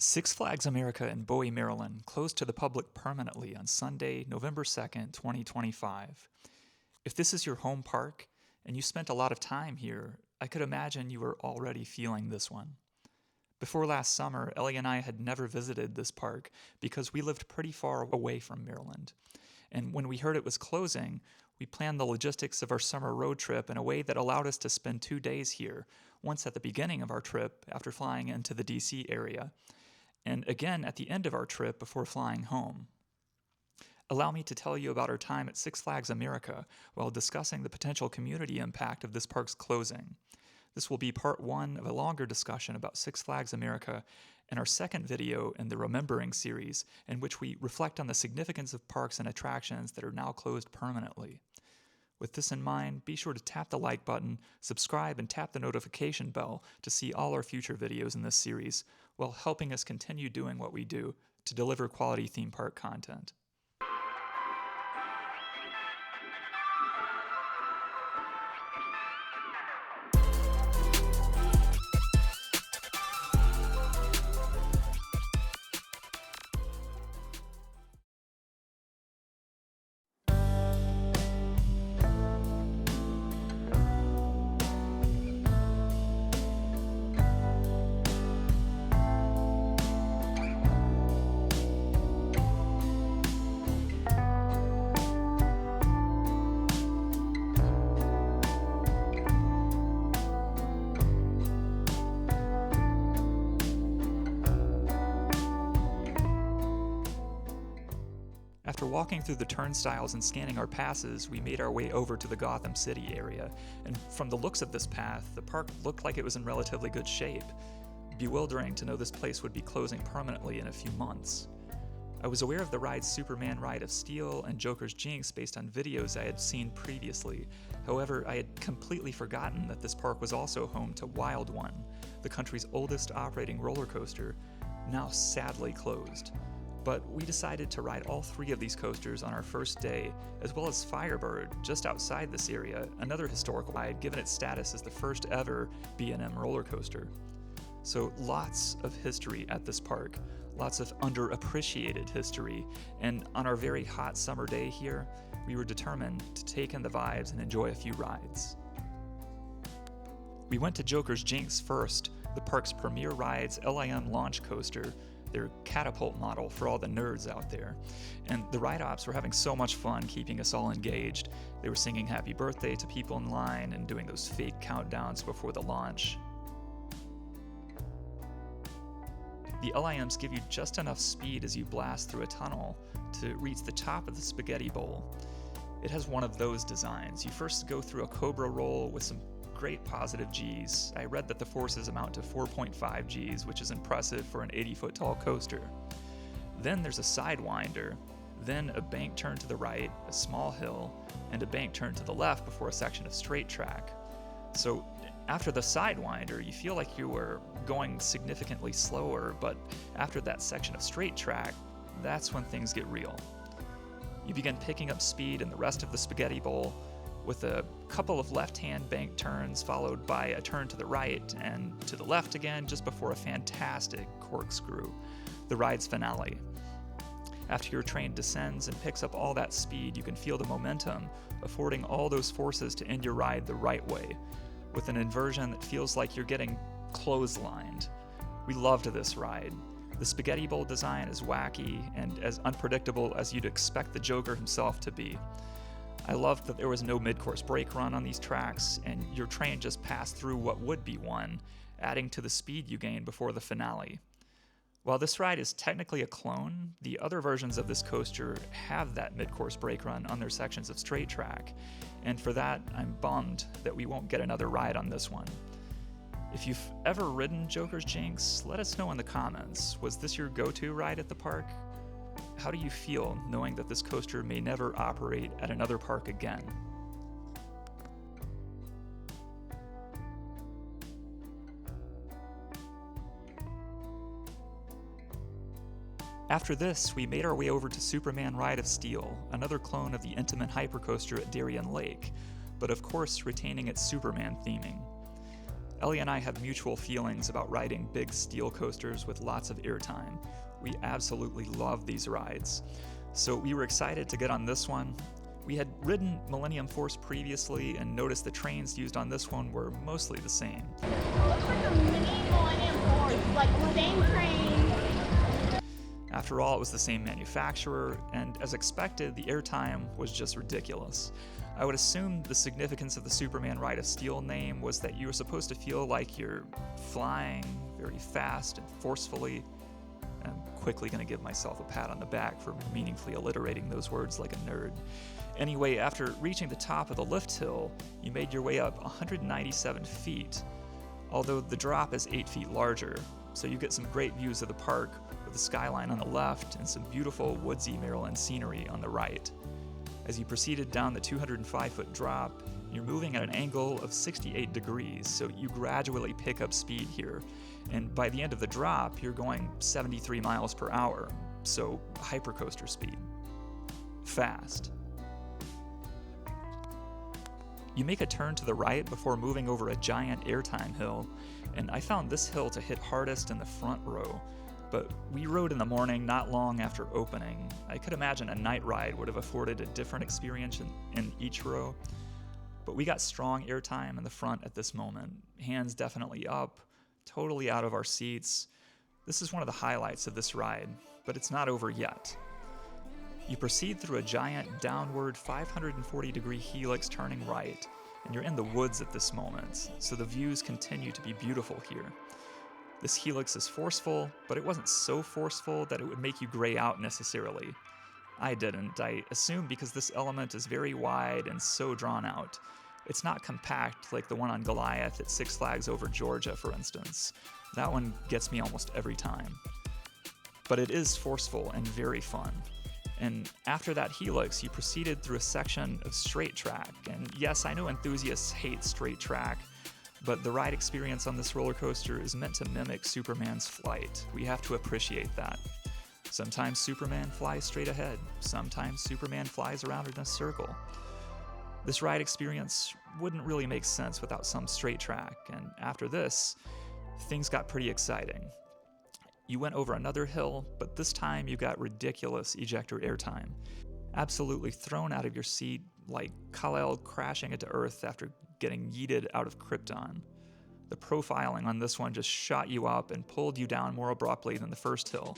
Six Flags America in Bowie, Maryland closed to the public permanently on Sunday, November 2nd, 2025. If this is your home park and you spent a lot of time here, I could imagine you were already feeling this one. Before last summer, Ellie and I had never visited this park because we lived pretty far away from Maryland. And when we heard it was closing, we planned the logistics of our summer road trip in a way that allowed us to spend 2 days here, once at the beginning of our trip after flying into the DC area, and again at the end of our trip before flying home. Allow me to tell you about our time at Six Flags America while discussing the potential community impact of this park's closing. This will be part one of a longer discussion about Six Flags America and our second video in the Remembering series, in which we reflect on the significance of parks and attractions that are now closed permanently. With this in mind, be sure to tap the like button, subscribe, and tap the notification bell to see all our future videos in this series, while helping us continue doing what we do to deliver quality theme park content. After walking through the turnstiles and scanning our passes, we made our way over to the Gotham City area, and from the looks of this path, the park looked like it was in relatively good shape. Bewildering to know this place would be closing permanently in a few months. I was aware of the ride's Superman Ride of Steel and Joker's Jinx based on videos I had seen previously. However, I had completely forgotten that this park was also home to Wild One, the country's oldest operating roller coaster, now sadly closed. But we decided to ride all 3 of these coasters on our first day, as well as Firebird, just outside this area, another historical ride given its status as the first ever B&M roller coaster. So lots of history at this park, lots of underappreciated history, and on our very hot summer day here, we were determined to take in the vibes and enjoy a few rides. We went to Joker's Jinx first, the park's premier ride's LIM launch coaster, their catapult model for all the nerds out there. And the ride ops were having so much fun keeping us all engaged. They were singing happy birthday to people in line and doing those fake countdowns before the launch. The LIMs give you just enough speed as you blast through a tunnel to reach the top of the spaghetti bowl. It has one of those designs. You first go through a cobra roll with some great positive Gs. I read that the forces amount to 4.5 Gs, which is impressive for an 80-foot tall coaster. Then there's a sidewinder, then a bank turn to the right, a small hill, and a bank turn to the left before a section of straight track. So after the sidewinder, you feel like you were going significantly slower, but after that section of straight track, that's when things get real. You begin picking up speed in the rest of the spaghetti bowl, with a couple of left-hand bank turns followed by a turn to the right and to the left again just before a fantastic corkscrew, the ride's finale. After your train descends and picks up all that speed, you can feel the momentum affording all those forces to end your ride the right way, with an inversion that feels like you're getting clotheslined. We loved this ride. The spaghetti bowl design is wacky and as unpredictable as you'd expect the Joker himself to be. I loved that there was no mid-course brake run on these tracks, and your train just passed through what would be one, adding to the speed you gain before the finale. While this ride is technically a clone, the other versions of this coaster have that mid-course brake run on their sections of straight track, and for that, I'm bummed that we won't get another ride on this one. If you've ever ridden Joker's Jinx, let us know in the comments. Was this your go-to ride at the park? How do you feel knowing that this coaster may never operate at another park again? After this, we made our way over to Superman Ride of Steel, another clone of the Intamin hypercoaster at Darien Lake, but of course retaining its Superman theming. Ellie and I have mutual feelings about riding big steel coasters with lots of airtime. We absolutely love these rides. So we were excited to get on this one. We had ridden Millennium Force previously and noticed the trains used on this one were mostly the same. It looks like a mini Millennium Force, like the same train. After all, it was the same manufacturer, and as expected, the airtime was just ridiculous. I would assume the significance of the Superman Ride of Steel name was that you were supposed to feel like you're flying very fast and forcefully. I'm quickly going to give myself a pat on the back for meaningfully alliterating those words like a nerd. Anyway, after reaching the top of the lift hill, you made your way up 197 feet, although the drop is 8 feet larger, so you get some great views of the park with the skyline on the left and some beautiful woodsy Maryland scenery on the right. As you proceeded down the 205-foot drop, you're moving at an angle of 68 degrees, so you gradually pick up speed here. And by the end of the drop, you're going 73 miles per hour, so hypercoaster speed. Fast. You make a turn to the right before moving over a giant airtime hill, and I found this hill to hit hardest in the front row. But we rode in the morning not long after opening. I could imagine a night ride would have afforded a different experience in each row. But we got strong airtime in the front at this moment, hands definitely up, totally out of our seats. This is one of the highlights of this ride, but it's not over yet. You proceed through a giant downward 540-degree helix turning right, and you're in the woods at this moment, so the views continue to be beautiful here. This helix is forceful, but it wasn't so forceful that it would make you gray out necessarily. I didn't. I assumed because this element is very wide and so drawn out. It's not compact like the one on Goliath at Six Flags Over Georgia, for instance. That one gets me almost every time. But it is forceful and very fun. And after that helix, you proceeded through a section of straight track. And yes, I know enthusiasts hate straight track, but the ride experience on this roller coaster is meant to mimic Superman's flight. We have to appreciate that. Sometimes Superman flies straight ahead. Sometimes Superman flies around in a circle. This ride experience wouldn't really make sense without some straight track, and after this, things got pretty exciting. You went over another hill, but this time you got ridiculous ejector airtime. Absolutely thrown out of your seat, like Kal-El crashing into Earth after getting yeeted out of Krypton. The profiling on this one just shot you up and pulled you down more abruptly than the first hill.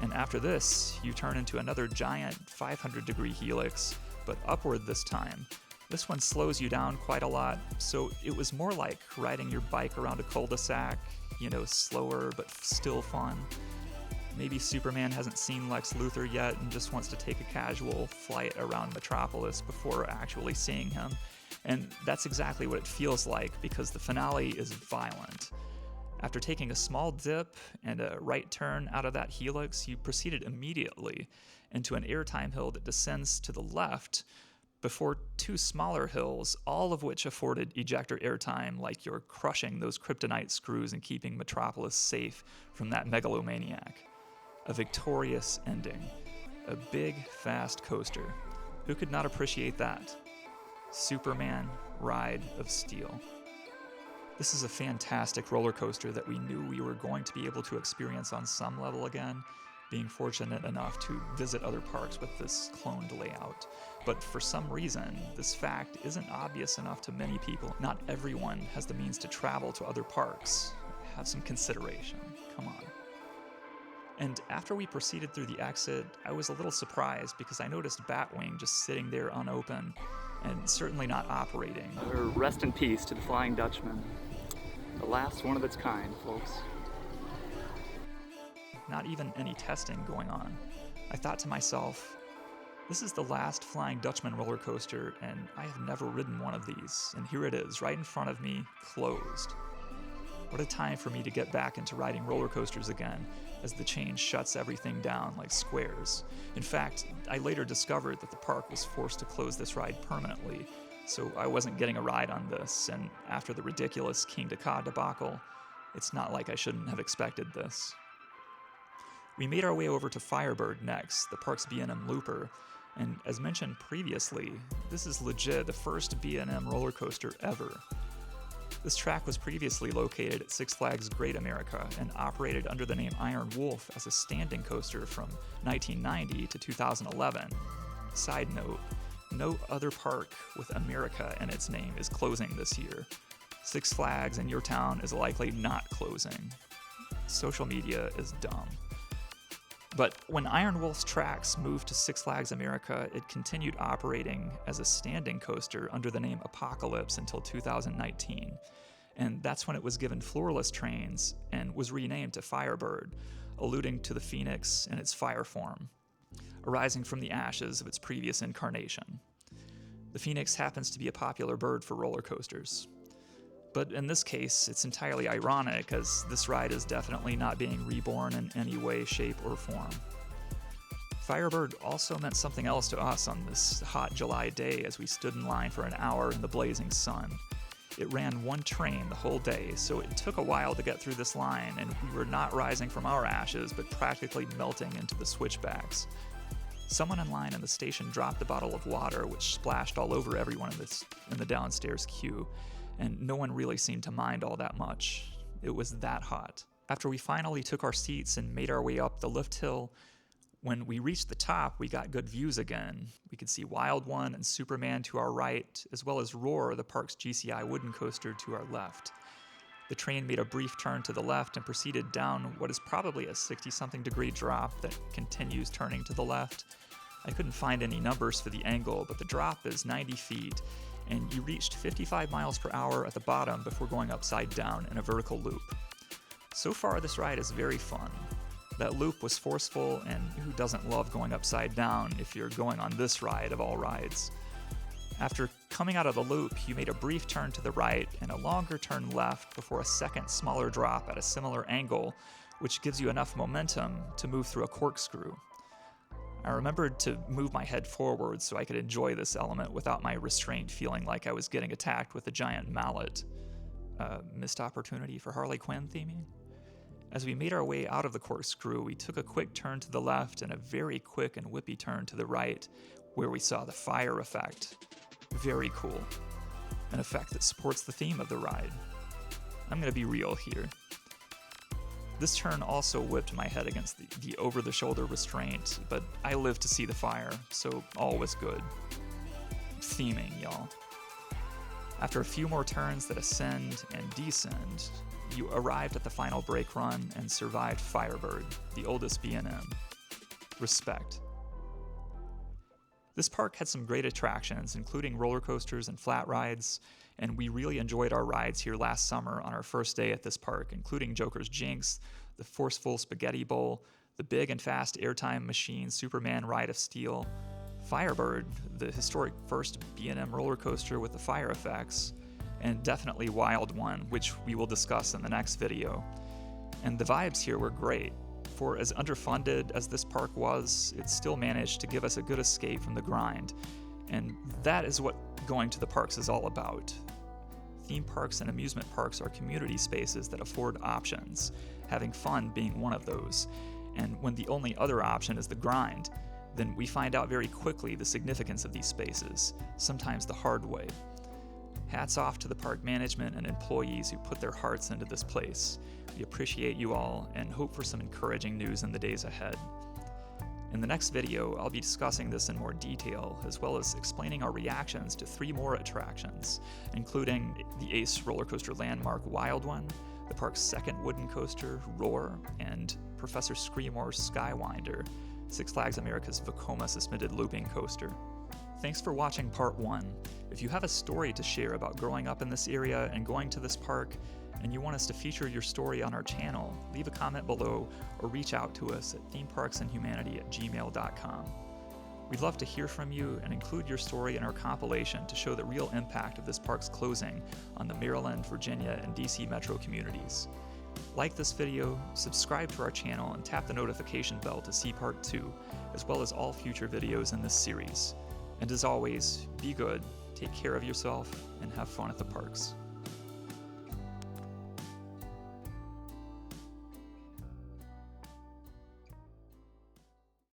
And after this, you turn into another giant 500-degree helix, but upward this time. This one slows you down quite a lot, so it was more like riding your bike around a cul-de-sac, slower but still fun. Maybe Superman hasn't seen Lex Luthor yet and just wants to take a casual flight around Metropolis before actually seeing him. And that's exactly what it feels like because the finale is violent. After taking a small dip and a right turn out of that helix, you proceeded immediately into an airtime hill that descends to the left before two smaller hills, all of which afforded ejector airtime like you're crushing those kryptonite screws and keeping Metropolis safe from that megalomaniac. A victorious ending. A big, fast coaster. Who could not appreciate that? Superman Ride of Steel. This is a fantastic roller coaster that we knew we were going to be able to experience on some level again, being fortunate enough to visit other parks with this cloned layout. But for some reason, this fact isn't obvious enough to many people. Not everyone has the means to travel to other parks. Have some consideration. Come on. And after we proceeded through the exit, I was a little surprised because I noticed Batwing just sitting there unopened and certainly not operating. Rest in peace to the Flying Dutchman. The last one of its kind, folks. Not even any testing going on. I thought to myself, this is the last Flying Dutchman roller coaster, and I have never ridden one of these. And here it is, right in front of me, closed. What a time for me to get back into riding roller coasters again, as the change shuts everything down like squares. In fact, I later discovered that the park was forced to close this ride permanently, so I wasn't getting a ride on this, and after the ridiculous King Dakar debacle, it's not like I shouldn't have expected this. We made our way over to Firebird next, the park's B&M looper, and as mentioned previously, this is legit the first B&M roller coaster ever. This track was previously located at Six Flags Great America and operated under the name Iron Wolf as a standing coaster from 1990 to 2011. Side note, no other park with America in its name is closing this year. Six Flags in your town is likely not closing. Social media is dumb. But when Iron Wolf's tracks moved to Six Flags America, it continued operating as a standing coaster under the name Apocalypse until 2019. And that's when it was given floorless trains and was renamed to Firebird, alluding to the phoenix and its fire form, arising from the ashes of its previous incarnation. The phoenix happens to be a popular bird for roller coasters. But in this case, it's entirely ironic, as this ride is definitely not being reborn in any way, shape, or form. Firebird also meant something else to us on this hot July day as we stood in line for an hour in the blazing sun. It ran one train the whole day, so it took a while to get through this line, and we were not rising from our ashes, but practically melting into the switchbacks. Someone in line in the station dropped a bottle of water, which splashed all over everyone in the downstairs queue, and no one really seemed to mind all that much. It was that hot. After we finally took our seats and made our way up the lift hill, when we reached the top, we got good views again. We could see Wild One and Superman to our right, as well as Roar, the park's GCI wooden coaster, to our left. The train made a brief turn to the left and proceeded down what is probably a 60-something degree drop that continues turning to the left. I couldn't find any numbers for the angle, but the drop is 90 feet, and you reached 55 miles per hour at the bottom before going upside down in a vertical loop. So far, this ride is very fun. That loop was forceful, and who doesn't love going upside down if you're going on this ride of all rides? After coming out of the loop, you made a brief turn to the right and a longer turn left before a second smaller drop at a similar angle, which gives you enough momentum to move through a corkscrew. I remembered to move my head forward so I could enjoy this element without my restraint feeling like I was getting attacked with a giant mallet. Missed opportunity for Harley Quinn theming? As we made our way out of the corkscrew, we took a quick turn to the left and a very quick and whippy turn to the right, where we saw the fire effect. Very cool. An effect that supports the theme of the ride. I'm gonna be real here. This turn also whipped my head against the over-the-shoulder restraint, but I lived to see the fire, so all was good. Theming, y'all. After a few more turns that ascend and descend, you arrived at the final brake run and survived Firebird, the oldest B&M. Respect. This park had some great attractions, including roller coasters and flat rides, and we really enjoyed our rides here last summer on our first day at this park, including Joker's Jinx, the Forceful Spaghetti Bowl, the big and fast airtime machine Superman Ride of Steel, Firebird, the historic first B&M roller coaster with the fire effects, and definitely Wild One, which we will discuss in the next video. And the vibes here were great. For as underfunded as this park was, it still managed to give us a good escape from the grind. And that is what going to the parks is all about. Theme parks and amusement parks are community spaces that afford options, having fun being one of those. And when the only other option is the grind, then we find out very quickly the significance of these spaces, sometimes the hard way. Hats off to the park management and employees who put their hearts into this place. We appreciate you all and hope for some encouraging news in the days ahead. In the next video, I'll be discussing this in more detail, as well as explaining our reactions to 3 more attractions, including the Ace roller coaster landmark Wild One, the park's second wooden coaster, Roar, and Professor Screamor's Skywinder, Six Flags America's Vekoma suspended looping coaster. Thanks for watching part 1. If you have a story to share about growing up in this area and going to this park, and you want us to feature your story on our channel, leave a comment below or reach out to us at themeparksandhumanity@gmail.com. We'd love to hear from you and include your story in our compilation to show the real impact of this park's closing on the Maryland, Virginia, and DC metro communities. Like this video, subscribe to our channel, and tap the notification bell to see part 2, as well as all future videos in this series. And as always, be good, take care of yourself, and have fun at the parks.